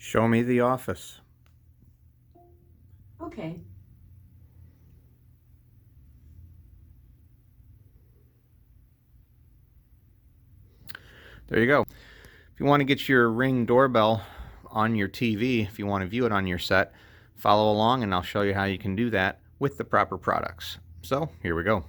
Show me the office. Okay. There you go. If you want to get your Ring doorbell on your TV, if you want to view it on your set, follow along and I'll show you how you can do that with the proper products. So here we go.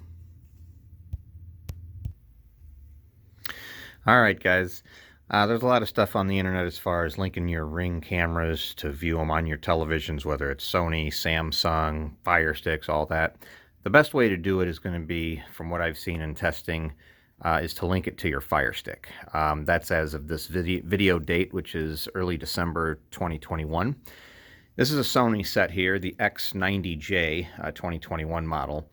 Alright guys, there's a lot of stuff on the internet as far as linking your Ring cameras to view them on your televisions, whether it's Sony, Samsung, Fire Sticks, all that. The best way to do it is going to be, from what I've seen in testing, is to link it to your Fire Stick. That's as of this video date, which is early December 2021. This is a Sony set here, the X90J 2021 model.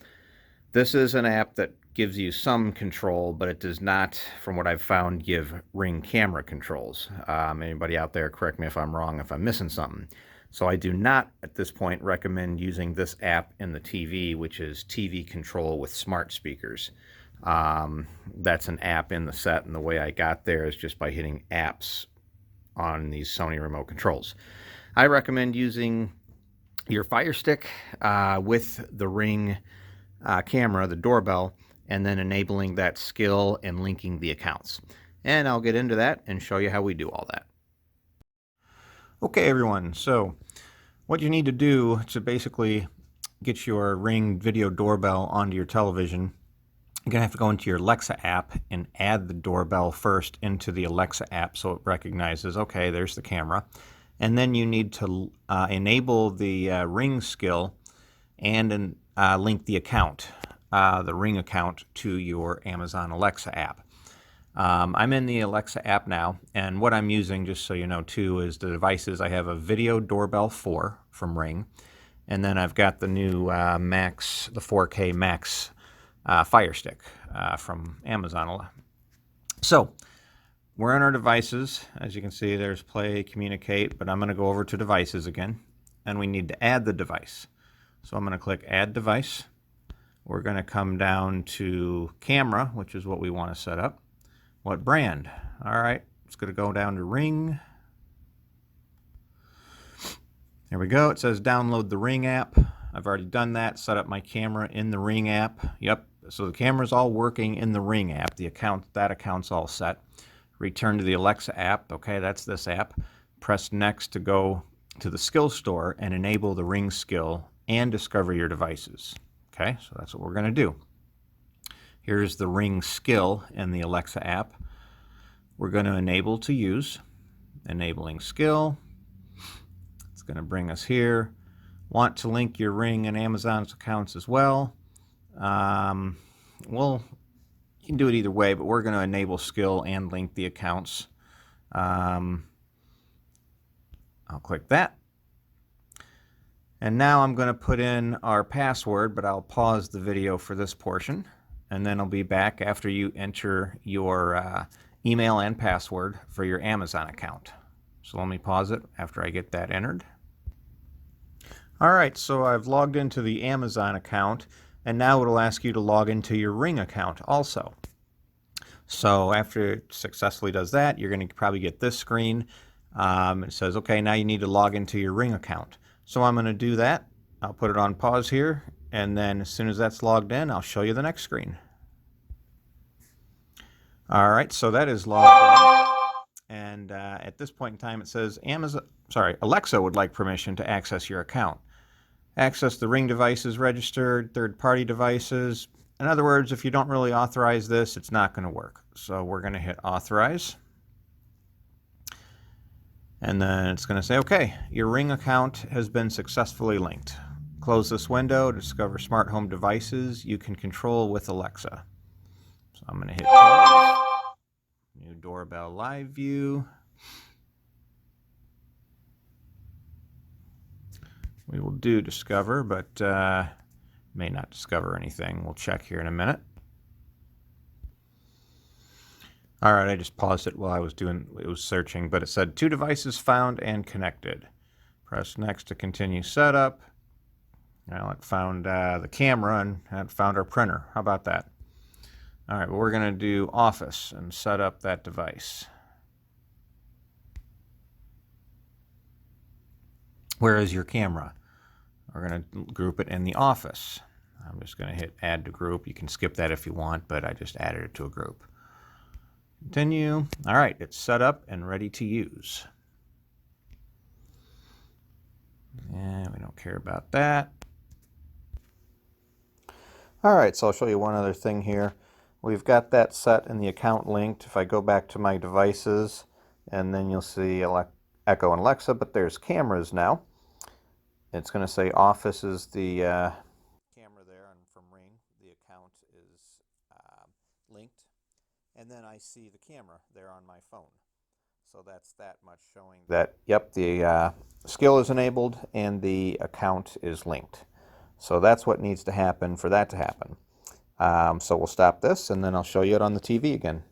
This is an app that gives you some control, but it does not, from what I've found, give Ring camera controls. Anybody out there, correct me if I'm wrong, if I'm missing something. So I do not, at this point, recommend using this app in the TV, which is TV Control with smart speakers. That's an app in the set, and the way I got there is just by hitting apps on these Sony remote controls. I recommend using your Fire Stick with the Ring camera, the doorbell, and then enabling that skill and linking the accounts. And I'll get into that and show you how we do all that. Okay everyone, so what you need to do to basically get your Ring video doorbell onto your television, you're going to have to go into your Alexa app and add the doorbell first into the Alexa app so it recognizes, okay, there's the camera. And then you need to enable the Ring skill and link the account, the Ring account, to your Amazon Alexa app. I'm in the Alexa app now, and what I'm using, just so you know too, is the devices. I have a Video Doorbell 4 from Ring, and then I've got the new Max, the 4K Max Fire Stick from Amazon. So we're on our devices. As you can see, there's play, communicate, but I'm going to go over to devices again, and we need to add the device. So I'm going to click add device. We're going to come down to camera, which is what we want to set up. What brand? All right, it's going to go down to Ring. There we go. It says download the Ring app. I've already done that, set up my camera in the Ring app. Yep, so the camera's all working in the Ring app. That account's all set. Return to the Alexa app. Okay, that's this app. Press next to go to the skill store and enable the Ring skill and discover your devices. Okay, so that's what we're going to do. Here's the Ring skill in the Alexa app. We're going to enable to use. Enabling skill. It's going to bring us here. Want to link your Ring and Amazon's accounts as well. Well, you can do it either way, but we're going to enable skill and link the accounts. I'll click that. And now I'm going to put in our password, but I'll pause the video for this portion, and then I'll be back after you enter your email and password for your Amazon account. So let me pause it after I get that entered. All right, so I've logged into the Amazon account, and now it'll ask you to log into your Ring account also. So after it successfully does that, you're going to probably get this screen. It says, okay, now you need to log into your Ring account. So I'm going to do that. I'll put it on pause here, and then as soon as that's logged in, I'll show you the next screen. All right, so that is logged in, and at this point in time, it says Alexa would like permission to access your account. Access the Ring devices registered, third-party devices. In other words, if you don't really authorize this, it's not going to work. So we're going to hit authorize. And then it's going to say, okay, your Ring account has been successfully linked. Close this window to discover smart home devices you can control with Alexa. So I'm going to hit close. New doorbell live view. We will do discover, but may not discover anything. We'll check here in a minute. All right, I just paused it while it was searching, but it said 2 devices found and connected. Press next to continue setup. Well, it found the camera and it found our printer. How about that? All right, well, we're going to do Office and set up that device. Where is your camera? We're going to group it in the office. I'm just going to hit add to group. You can skip that if you want, but I just added it to a group. Continue. All right, it's set up and ready to use. And we don't care about that. All right, so I'll show you one other thing here. We've got that set and the account linked. If I go back to my devices, and then you'll see Echo and Alexa, but there's cameras now. It's going to say Office is the camera there, and from Ring, the account is linked. And then I see the camera there on my phone. So that's that much showing that, yep, the skill is enabled and the account is linked. So that's what needs to happen for that to happen. So we'll stop this, and then I'll show you it on the TV again.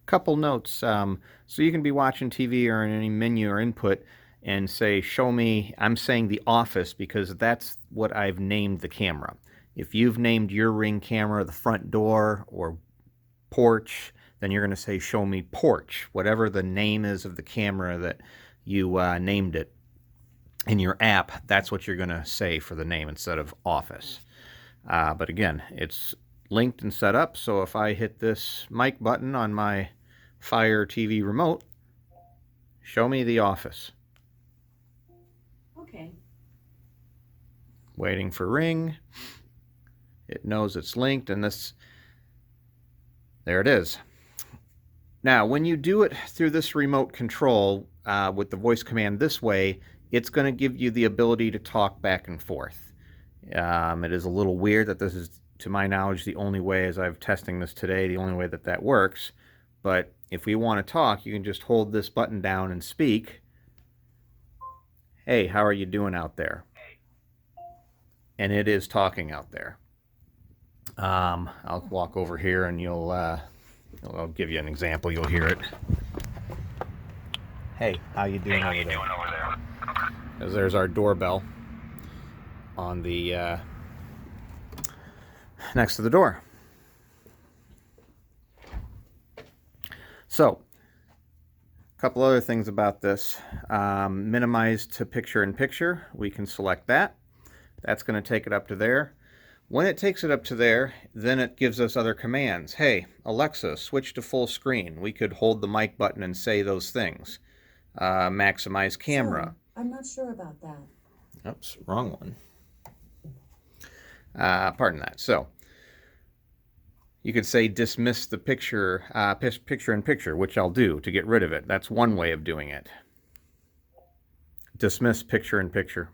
Couple notes. So you can be watching TV or in any menu or input and say, show me, I'm saying the office because that's what I've named the camera. If you've named your Ring camera the front door or porch, then you're going to say, show me porch, whatever the name is of the camera that you named it. In your app, that's what you're going to say for the name instead of office. But again, it's linked and set up, so if I hit this mic button on my Fire TV remote, show me the office. Okay. Waiting for Ring. It knows it's linked, and there it is. Now, when you do it through this remote control with the voice command this way, it's going to give you the ability to talk back and forth. It is a little weird that this is, to my knowledge, the only way, as I'm testing this today, the only way that that works. But if we want to talk, you can just hold this button down and speak. Hey, how are you doing out there? And it is talking out there. I'll walk over here and I'll give you an example. You'll hear it. Hey, how you doing over there? Because there's our doorbell on the next to the door. So, a couple other things about this. Minimize to picture-in-picture. We can select that. That's going to take it up to there. When it takes it up to there, then it gives us other commands. Hey, Alexa, switch to full screen. We could hold the mic button and say those things. Maximize camera. Sorry, I'm not sure about that. Oops, wrong one. Pardon that. So, you could say dismiss the picture-in-picture, which I'll do to get rid of it. That's one way of doing it. Dismiss picture-in-picture.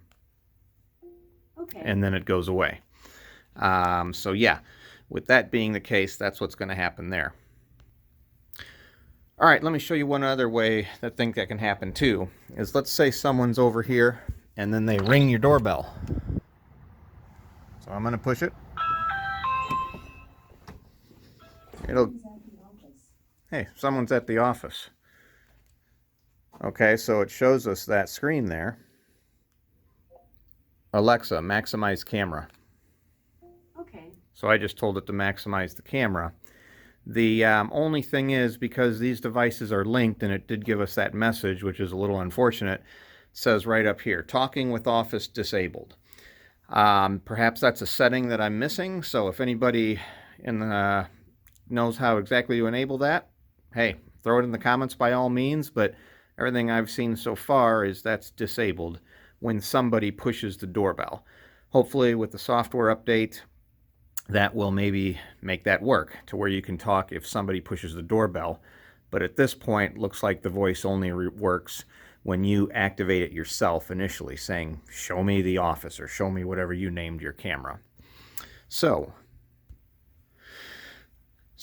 Okay. And then it goes away. So yeah, with that being the case, that's what's going to happen there. All right, let me show you one other way that I think that can happen too, is let's say someone's over here and then they ring your doorbell. So I'm going to push it. Hey, someone's at the office. Okay, so it shows us that screen there. Alexa, maximize camera. Okay. So I just told it to maximize the camera. The only thing is, because these devices are linked, and it did give us that message, which is a little unfortunate, it says right up here, talking with Office disabled. Perhaps that's a setting that I'm missing, so if anybody knows how exactly to enable that, hey, throw it in the comments by all means, but everything I've seen so far is that's disabled when somebody pushes the doorbell. Hopefully with the software update, that will maybe make that work to where you can talk if somebody pushes the doorbell. But at this point, looks like the voice only works when you activate it yourself initially, saying, show me the office, or show me whatever you named your camera. So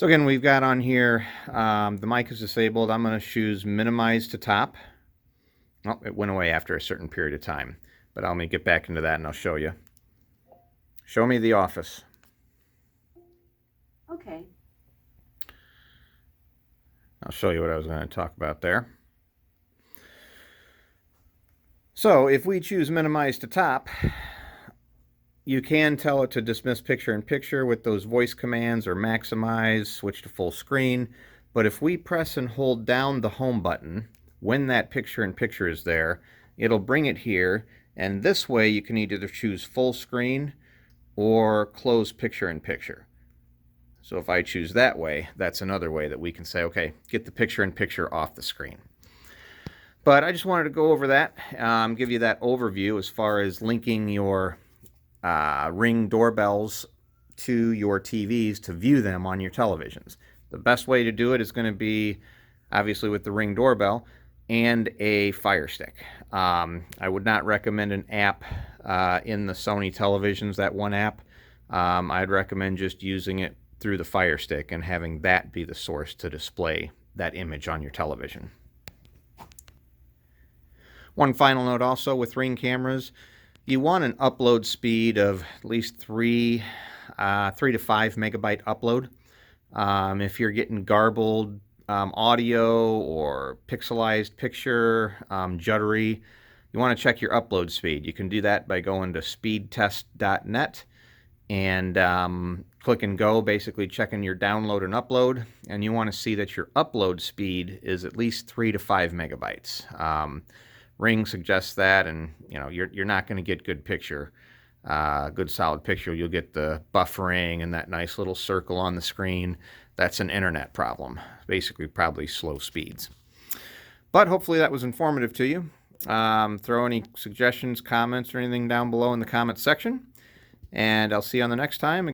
again, we've got on here, the mic is disabled. I'm going to choose minimize to top. Oh, it went away after a certain period of time. But let me get back into that and I'll show you. Show me the office. Okay. I'll show you what I was going to talk about there. So if we choose minimize to top, you can tell it to dismiss picture-in-picture with those voice commands, or maximize, switch to full screen. But if we press and hold down the home button, when that picture-in-picture is there, it'll bring it here, and this way you can either choose full screen or close picture-in-picture. So if I choose that way, that's another way that we can say, okay, get the picture-in-picture off the screen. But I just wanted to go over that, give you that overview as far as linking your Ring doorbells to your TVs to view them on your televisions. The best way to do it is going to be obviously with the Ring doorbell and a Fire Stick. I would not recommend an app in the Sony televisions, that one app. I'd recommend just using it through the Fire Stick and having that be the source to display that image on your television. One final note also with Ring cameras, you want an upload speed of at least 3 to 5 megabyte upload. If you're getting garbled audio or pixelized picture, juddery, you want to check your upload speed. You can do that by going to speedtest.net and click and go, basically checking your download and upload, and you want to see that your upload speed is at least 3 to 5 megabytes. Ring suggests that, and you're not going to get good picture, good solid picture. You'll get the buffering and that nice little circle on the screen. That's an internet problem, basically probably slow speeds. But hopefully that was informative to you. Throw any suggestions, comments, or anything down below in the comments section, and I'll see you on the next time.